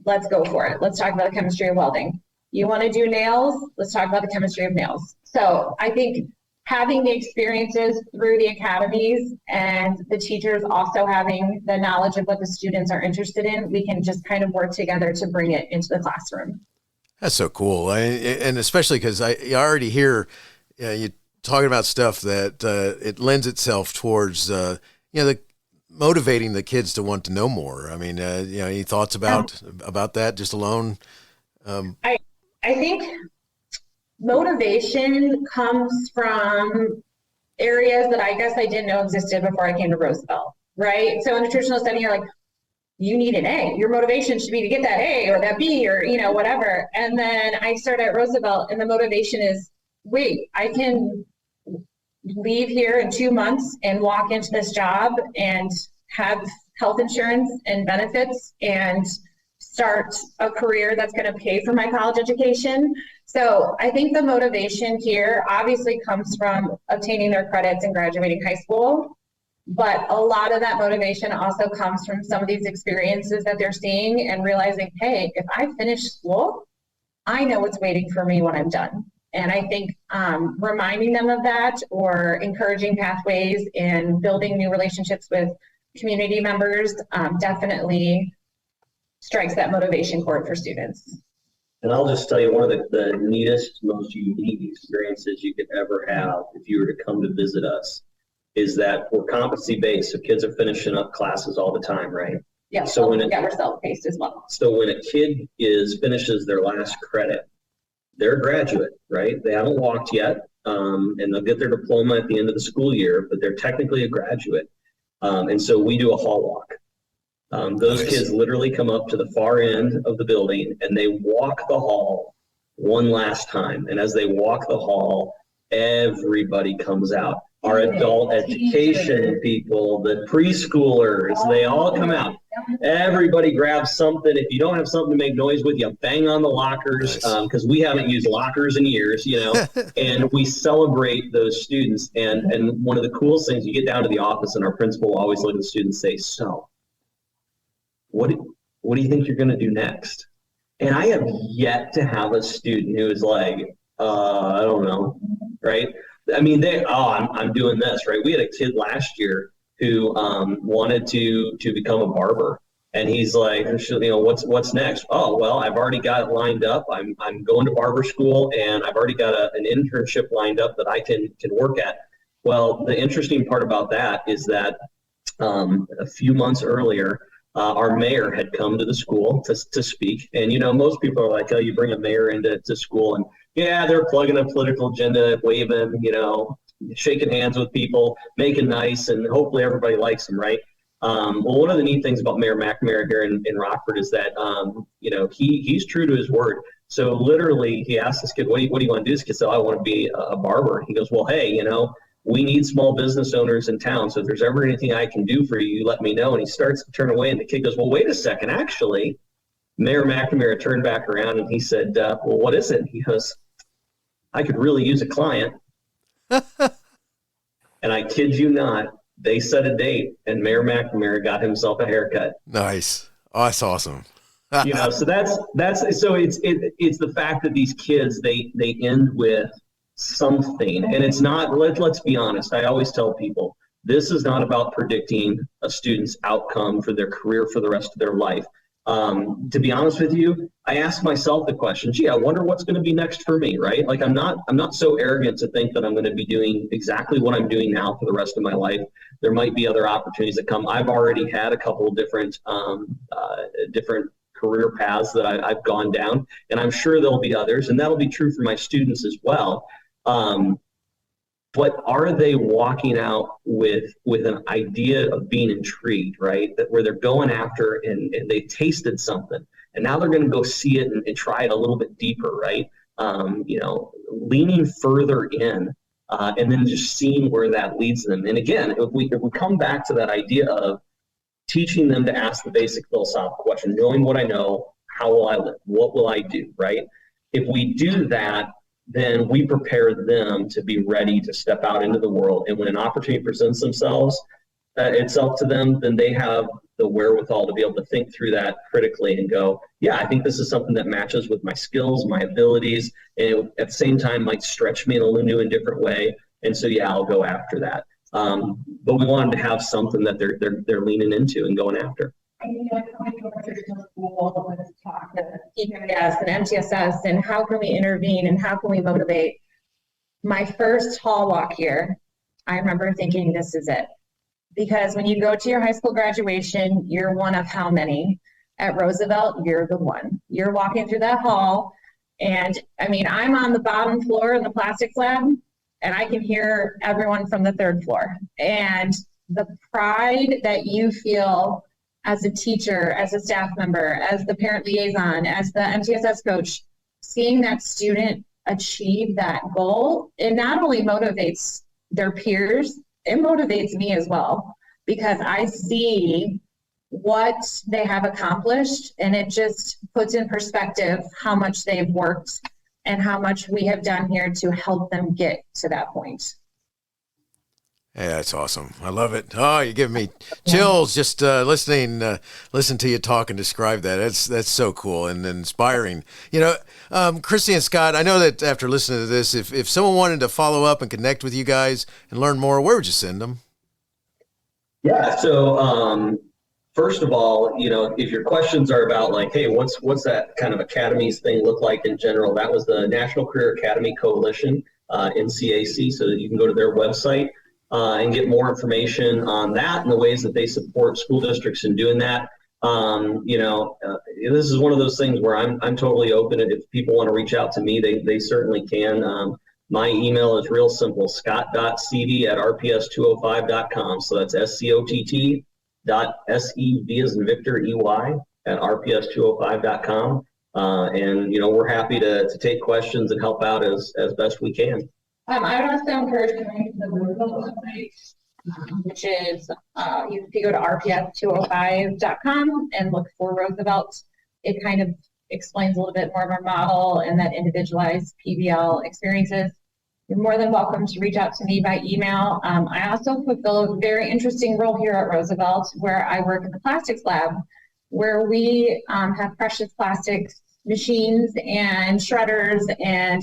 D: let's go for it. Let's talk about the chemistry of welding. You want to do nails? Let's talk about the chemistry of nails. So I think having the experiences through the academies and the teachers also having the knowledge of what the students are interested in, we can just kind of work together to bring it into the classroom.
B: That's so cool. And especially because I already hear you talking about stuff that it lends itself towards, the motivating the kids to want to know more. I mean, any thoughts about that just alone?
D: I think motivation comes from areas that I guess I didn't know existed before I came to Roosevelt, right? So in a traditional setting, you're like, you need an A. Your motivation should be to get that A or that B or, whatever. And then I started at Roosevelt and the motivation is, wait, I can leave here in 2 months and walk into this job and have health insurance and benefits and start a career that's going to pay for my college education. So I think the motivation here obviously comes from obtaining their credits and graduating high school. But a lot of that motivation also comes from some of these experiences that they're seeing and realizing, hey, if I finish school, I know what's waiting for me when I'm done. And I think reminding them of that or encouraging pathways and building new relationships with community members definitely strikes that motivation chord for students.
E: And I'll just tell you, one of the neatest, most unique experiences you could ever have if you were to come to visit us is that we're competency-based, so kids are finishing up classes all the time, right?
D: Yeah,
E: so
D: we're self-paced as well.
E: So when a kid finishes their last credit, they're a graduate, right? They haven't walked yet, and they'll get their diploma at the end of the school year, but they're technically a graduate. And so we do a hall walk. Those kids literally come up to the far end of the building and they walk the hall one last time. And as they walk the hall, everybody comes out. Our adult education people, the preschoolers, they all come out. Everybody grabs something. If you don't have something to make noise with, you bang on the lockers because we haven't used lockers in years, and we celebrate those students. And one of the coolest things, you get down to the office and our principal will always look at the students and say, so what do you think you're going to do next? And I have yet to have a student who is like, I don't know, right? I mean, I'm doing this, right? We had a kid last year who wanted to become a barber, and he's like, what's next? Oh, well, I've already got it lined up. I'm going to barber school, and I've already got an internship lined up that I can work at. Well, the interesting part about that is that a few months earlier, our mayor had come to the school to speak, and most people are like, oh, you bring a mayor into school, and yeah, they're plugging a political agenda, waving, shaking hands with people, making nice, and hopefully everybody likes them, right? Well, one of the neat things about Mayor McNamara here in Rockford is that, he's true to his word. So literally, he asked this kid, what do you want to do? This kid said, I want to be a barber. He goes, well, hey, we need small business owners in town. So if there's ever anything I can do for you, let me know. And he starts to turn away, and the kid goes, well, wait a second. Actually, Mayor McNamara turned back around and he said, well, what is it? He goes, I could really use a client. And I kid you not, they set a date and Mayor McNamara got himself a haircut.
B: Nice. Oh, that's awesome.
E: So that's so it's the fact that these kids, they end with something, and it's not, let's be honest. I always tell people, this is not about predicting a student's outcome for their career for the rest of their life. To be honest with you, I ask myself the question, I wonder what's going to be next for me, right? Like I'm not so arrogant to think that I'm going to be doing exactly what I'm doing now for the rest of my life. There might be other opportunities that come. I've already had a couple of different career paths that I've gone down, and I'm sure there'll be others, and that'll be true for my students as well. But are they walking out with an idea of being intrigued, right? That where they're going after and they tasted something, and now they're going to go see it and try it a little bit deeper, right? Leaning further in, and then just seeing where that leads them. And again, if we come back to that idea of teaching them to ask the basic philosophical question, knowing what I know, how will I live? What will I do, right? If we do that, then we prepare them to be ready to step out into the world. And when an opportunity presents itself to them, then they have the wherewithal to be able to think through that critically and go, yeah, I think this is something that matches with my skills, my abilities, and at the same time might stretch me in a new and different way. And so, yeah, I'll go after that. But we wanted to have something that they're leaning into and going after.
D: Talk to PPS and MTSS and how can we intervene and how can we motivate. My first hall walk here, I remember thinking this is it. Because when you go to your high school graduation, you're one of how many? At Roosevelt, you're the one. You're walking through that hall, and I mean, I'm on the bottom floor in the plastics lab, and I can hear everyone from the third floor. And the pride that you feel as a teacher, as a staff member, as the parent liaison, as the MTSS coach, seeing that student achieve that goal, it not only motivates their peers, it motivates me as well, because I see what they have accomplished, and it just puts in perspective how much they've worked and how much we have done here to help them get to that point.
B: Yeah, that's awesome. I love it. Oh, you give me chills just listen to you talk and describe that. That's so cool and inspiring. You know, Kristy and Scott, I know that after listening to this, if someone wanted to follow up and connect with you guys and learn more, where would you send them?
E: Yeah. So first of all, you know, if your questions are about like, hey, what's that kind of academies thing look like in general? That was the National Career Academy Coalition, NCAC. So that you can go to their website and get more information on that and the ways that they support school districts in doing that. This is one of those things where I'm totally open. If people want to reach out to me, they certainly can. My email is real simple, scott.sevey@rps205.com. So that's SCOTT.SEV as in Victor, EY at rps205.com. And, you know, we're happy to take questions and help out as best we can.
D: I would also encourage going to the Roosevelt website, which is you can go to rps205.com and look for Roosevelt. It kind of explains a little bit more of our model and that individualized PBL experiences. You're more than welcome to reach out to me by email. I also fulfill a very interesting role here at Roosevelt, where I work in the plastics lab, where we have precious plastics machines and shredders, and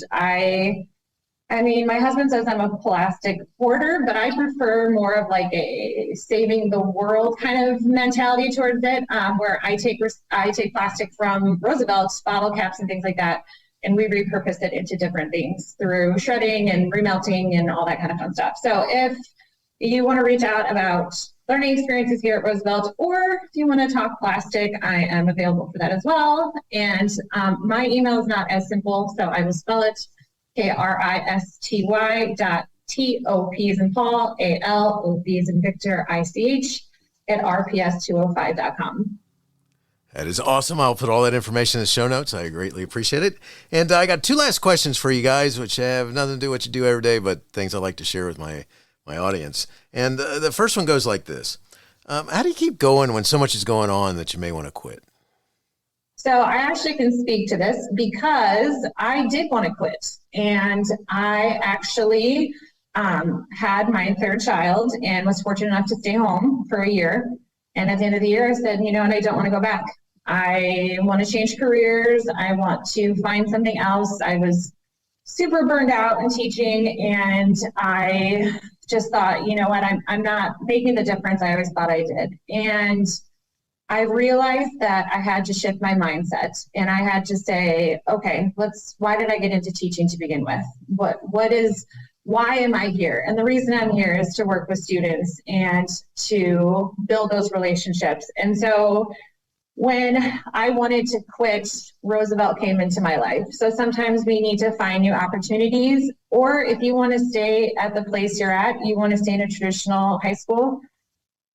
D: I mean, my husband says I'm a plastic hoarder, but I prefer more of like a saving the world kind of mentality towards it, where I take plastic from Roosevelt's bottle caps and things like that, and we repurpose it into different things through shredding and remelting and all that kind of fun stuff. So if you want to reach out about learning experiences here at Roosevelt, or if you want to talk plastic, I am available for that as well. And my email is not as simple, so I will spell it. KRISTY.TOP as in Paul, ALOV as in Victor, ICH at rps205.com.
B: That is awesome. I'll put all that information in the show notes. I greatly appreciate it. And I got two last questions for you guys, which have nothing to do with what you do every day, but things I like to share with my audience. And the first one goes like this. How do you keep going when so much is going on that you may want to quit?
D: So I actually can speak to this because I did want to quit. And I actually had my third child and was fortunate enough to stay home for a year. And at the end of the year, I said, you know what, I don't want to go back. I want to change careers. I want to find something else. I was super burned out in teaching, and I just thought, you know what, I'm not making the difference I always thought I did. And I realized that I had to shift my mindset, and I had to say, okay, why did I get into teaching to begin with? Why am I here? And the reason I'm here is to work with students and to build those relationships. And so when I wanted to quit, Roosevelt came into my life. So sometimes we need to find new opportunities, or if you want to stay at the place you're at, you want to stay in a traditional high school,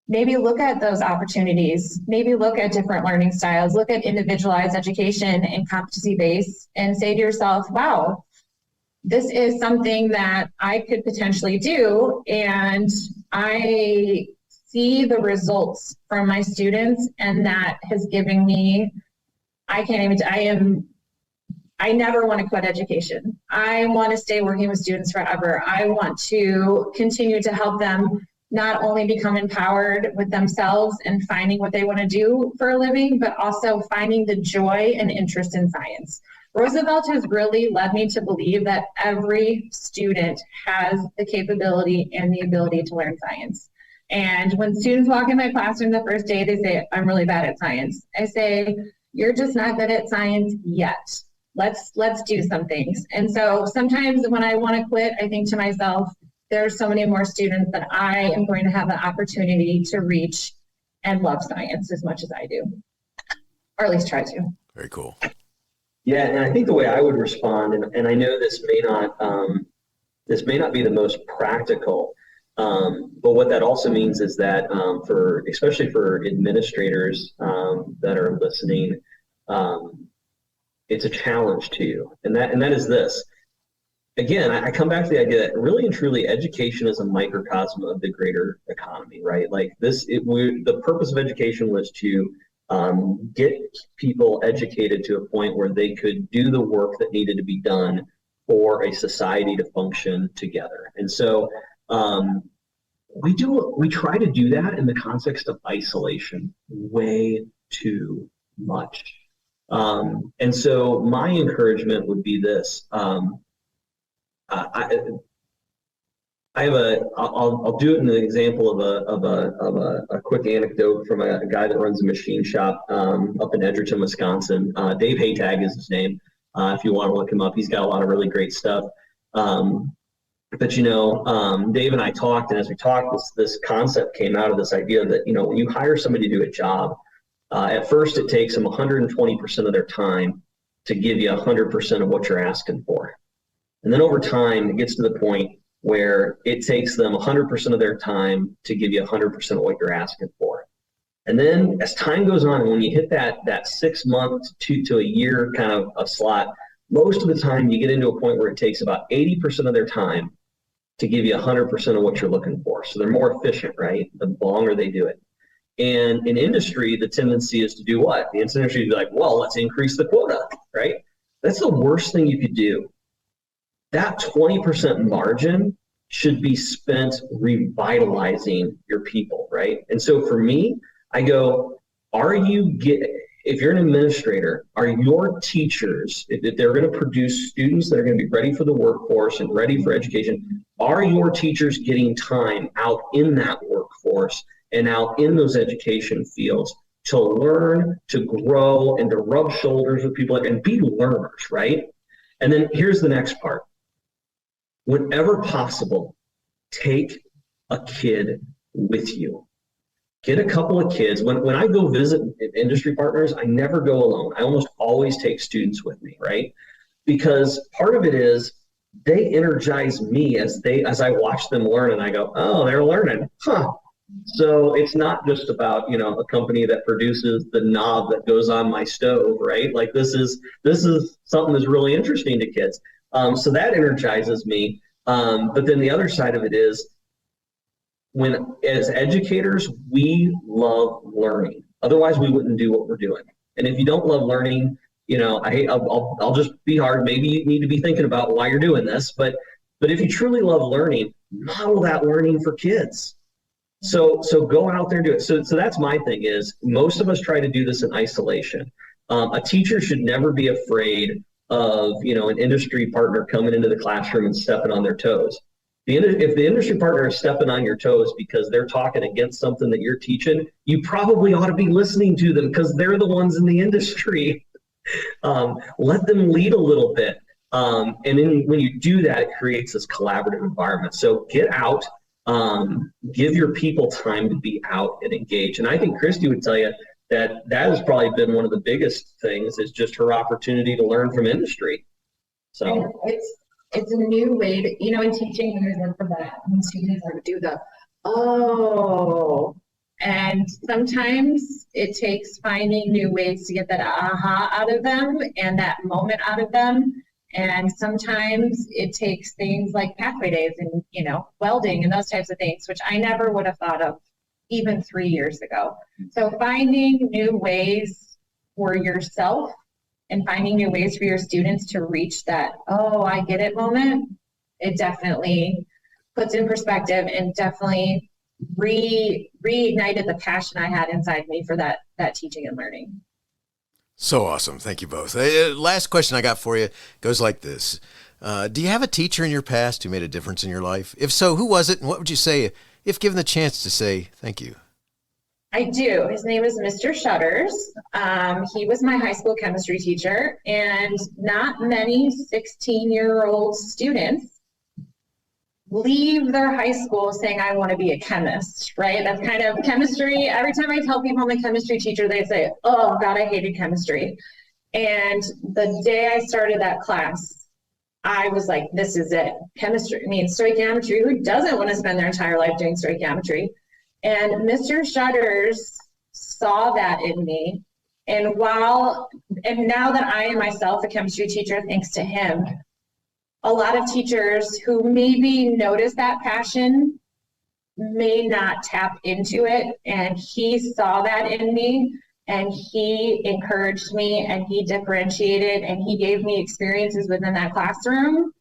D: maybe look at those opportunities, maybe look at different learning styles, look at individualized education and competency-based, and say to yourself, wow, this is something that I could potentially do. And I see the results from my students, and that has given me, I I never want to quit education. I want to stay working with students forever. I want to continue to help them not only become empowered with themselves and finding what they want to do for a living, but also finding the joy and interest in science. Roosevelt has really led me to believe that every student has the capability and the ability to learn science. And when students walk in my classroom the first day, they say, I'm really bad at science. I say, you're just not good at science yet. Let's do some things. And so sometimes when I want to quit, I think to myself, there's so many more students that I am going to have the opportunity to reach and love science as much as I do, or at least try to.
B: Very cool.
E: Yeah, and I think the way I would respond, and I know this may not be the most practical, but what that also means is that especially for administrators that are listening, it's a challenge to you, and that is this. Again, I come back to the idea that really and truly education is a microcosm of the greater economy, right? Like the purpose of education was to get people educated to a point where they could do the work that needed to be done for a society to function together. And so we try to do that in the context of isolation way too much. And so my encouragement would be this. I'll do it in an example of a quick anecdote from a guy that runs a machine shop up in Edgerton, Wisconsin. Dave Haytag is his name. If you want to look him up, he's got a lot of really great stuff. But Dave and I talked, and as we talked, this concept came out of this idea that when you hire somebody to do a job, at first it takes them 120% of their time to give you 100% of what you're asking for. And then over time, it gets to the point where it takes them 100% of their time to give you 100% of what you're asking for. And then as time goes on, when you hit that 6 month to a year kind of a slot, most of the time you get into a point where it takes about 80% of their time to give you 100% of what you're looking for. So they're more efficient, right? The longer they do it. And in industry, the tendency is to do what? The industry is to be like, well, let's increase the quota, right? That's the worst thing you could do. That 20% margin should be spent revitalizing your people, right? And so for me, I go, if you're an administrator, are your teachers, if they're going to produce students that are going to be ready for the workforce and ready for education, are your teachers getting time out in that workforce and out in those education fields to learn, to grow, and to rub shoulders with people and be learners, right? And then here's the next part. Whenever possible, take a kid with you. Get a couple of kids. When I go visit industry partners, I never go alone. I almost always take students with me, right? Because part of it is they energize me as I watch them learn, and I go, oh, they're learning. Huh. So it's not just about, a company that produces the knob that goes on my stove, right? Like this is something that's really interesting to kids. So that energizes me. But then the other side of it is as educators, we love learning. Otherwise, we wouldn't do what we're doing. And if you don't love learning, I'll just be hard. Maybe you need to be thinking about why you're doing this. But if you truly love learning, model that learning for kids. So go out there and do it. So that's my thing is most of us try to do this in isolation. A teacher should never be afraid of an industry partner coming into the classroom and stepping on their toes. If the industry partner is stepping on your toes because they're talking against something that you're teaching, you probably ought to be listening to them because they're the ones in the industry. Let them lead a little bit. And then when you do that, it creates this collaborative environment. So get out, give your people time to be out and engage. And I think Kristy would tell you that has probably been one of the biggest things is just her opportunity to learn from industry. So
D: it's a new way to, in teaching, when there's one for that, when students are to do and sometimes it takes finding new ways to get that aha out of them and that moment out of them. And sometimes it takes things like pathway days and, welding and those types of things, which I never would have thought of even 3 years ago. So finding new ways for yourself and finding new ways for your students to reach that, oh, I get it moment, it definitely puts in perspective and definitely reignited the passion I had inside me for that teaching and learning.
B: So awesome. Thank you both. Last question I got for you goes like this. Do you have a teacher in your past who made a difference in your life? If so, who was it? And what would you say if given the chance to say thank you?
D: I do. His name is Mr. Shutters. He was my high school chemistry teacher, and not many 16-year-old students leave their high school saying, I want to be a chemist, right? That's kind of chemistry. Every time I tell people I'm a chemistry teacher, they say, oh God, I hated chemistry. And the day I started that class, I was like, this is it. Chemistry, stoichiometry, who doesn't want to spend their entire life doing stoichiometry? And Mr. Shutters saw that in me. And now that I am myself a chemistry teacher, thanks to him, a lot of teachers who maybe notice that passion may not tap into it. And he saw that in me, and he encouraged me, and he differentiated, and he gave me experiences within that classroom.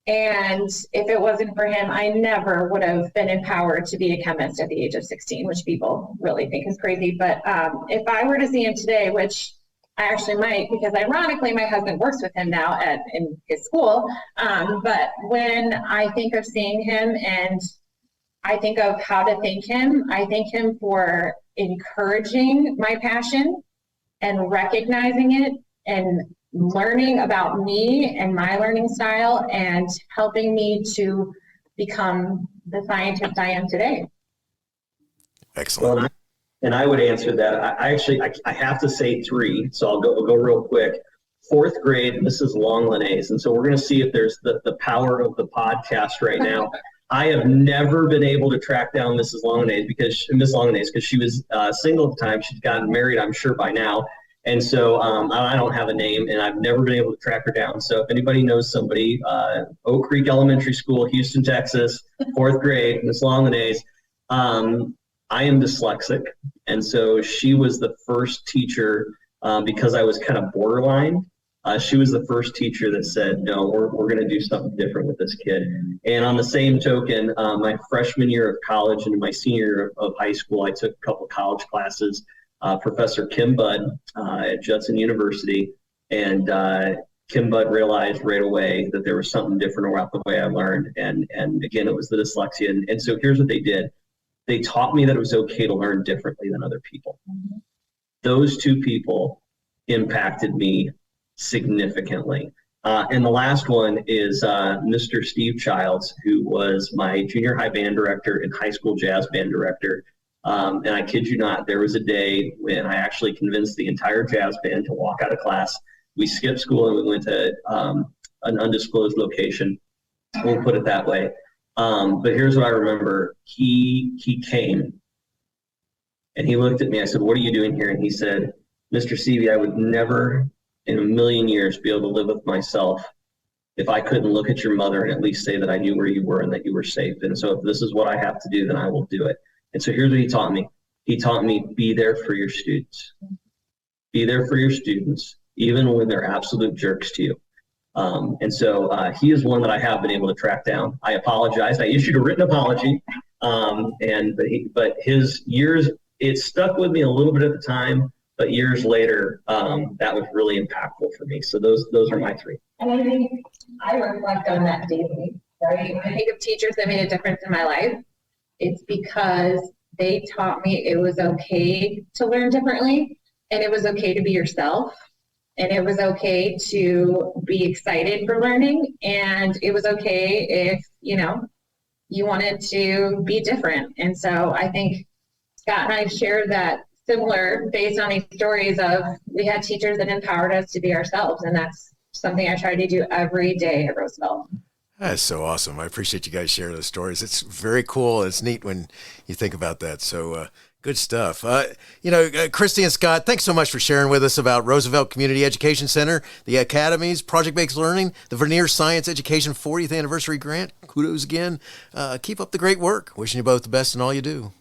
D: And if it wasn't for him, I never would have been empowered to be a chemist at the age of 16, which people really think is crazy. But if I were to see him today, which I actually might, because ironically, my husband works with him now in his school. But when I think of seeing him and I think of how to thank him, I thank him for encouraging my passion and recognizing it and learning about me and my learning style and helping me to become the scientist I am today.
B: Excellent.
E: Well, and I would answer that. I have to say 3, so I'll go real quick. 4th grade, Mrs. Longlinase, and so we're going to see if there's the power of the podcast right now. I have never been able to track down Miss Longlinase because she was single at the time. She's gotten married, I'm sure, by now. And so I don't have a name, and I've never been able to track her down. So if anybody knows somebody, Oak Creek Elementary School, Houston, Texas, 4th grade, Miss Longlinase, I am dyslexic. And so she was the first teacher, because I was kind of borderline. She was the first teacher that said, no, we're going to do something different with this kid. And on the same token, my freshman year of college and my senior year of high school, I took a couple of college classes. Professor Kim Budd at Judson University, and Kim Budd realized right away that there was something different about the way I learned, and again, it was the dyslexia. And so here's what they did. They taught me that it was okay to learn differently than other people. Mm-hmm. Those 2 people impacted me significantly. And the last one is Mr. Steve Childs, who was my junior high band director and high school jazz band director. And I kid you not, there was a day when I actually convinced the entire jazz band to walk out of class. We skipped school and we went to an undisclosed location. We'll put it that way. But here's what I remember. He came and he looked at me. I said, what are you doing here? And he said, Mr. Sevey, I would never in a million years be able to live with myself if I couldn't look at your mother and at least say that I knew where you were and that you were safe. And so if this is what I have to do, then I will do it. And so here's what he taught me. He taught me, be there for your students. Be there for your students, even when they're absolute jerks to you. And so he is one that I have been able to track down. I apologize. I issued a written apology. But his years, it stuck with me a little bit at the time, but years later, that was really impactful for me. So those are my 3.
D: And I think I reflect on that daily, right? When I think of teachers that made a difference in my life, it's because they taught me it was okay to learn differently, and it was okay to be yourself, and it was okay to be excited for learning, and it was okay if, you wanted to be different. And so I think Scott and I shared that similar based on these stories of we had teachers that empowered us to be ourselves, and that's something I try to do every day at Roosevelt.
B: That's so awesome. I appreciate you guys sharing those stories. It's very cool. It's neat when you think about that. So good stuff. Kristy and Scott, thanks so much for sharing with us about Roosevelt Community Education Center, the Academies, Project-Based Learning, the Vernier Science Education 40th Anniversary Grant. Kudos again. Keep up the great work. Wishing you both the best in all you do.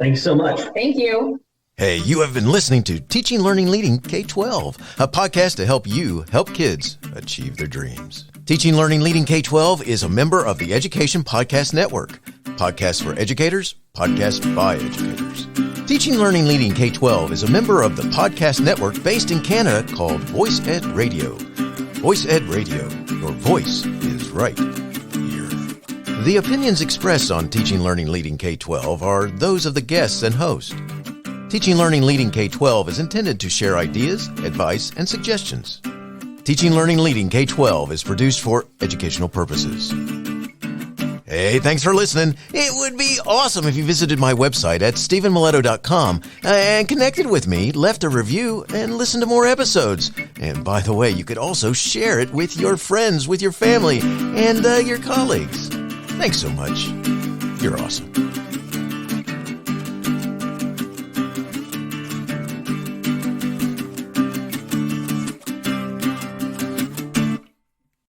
E: Thanks so much.
D: Thank you.
B: Hey, you have been listening to Teaching, Learning, Leading K-12, a podcast to help you help kids achieve their dreams. Teaching, Learning, Leading K-12 is a member of the Education Podcast Network. Podcasts for educators, podcasts by educators. Teaching, Learning, Leading K-12 is a member of the podcast network based in Canada called Voice Ed Radio. Voice Ed Radio, your voice is right here. The opinions expressed on Teaching, Learning, Leading K-12 are those of the guests and host. Teaching, Learning, Leading K-12 is intended to share ideas, advice, and suggestions. Teaching, Learning, Leading K-12 is produced for educational purposes. Hey, thanks for listening. It would be awesome if you visited my website at stephenmiletto.com and connected with me, left a review, and listened to more episodes. And by the way, you could also share it with your friends, with your family, and your colleagues. Thanks so much. You're awesome.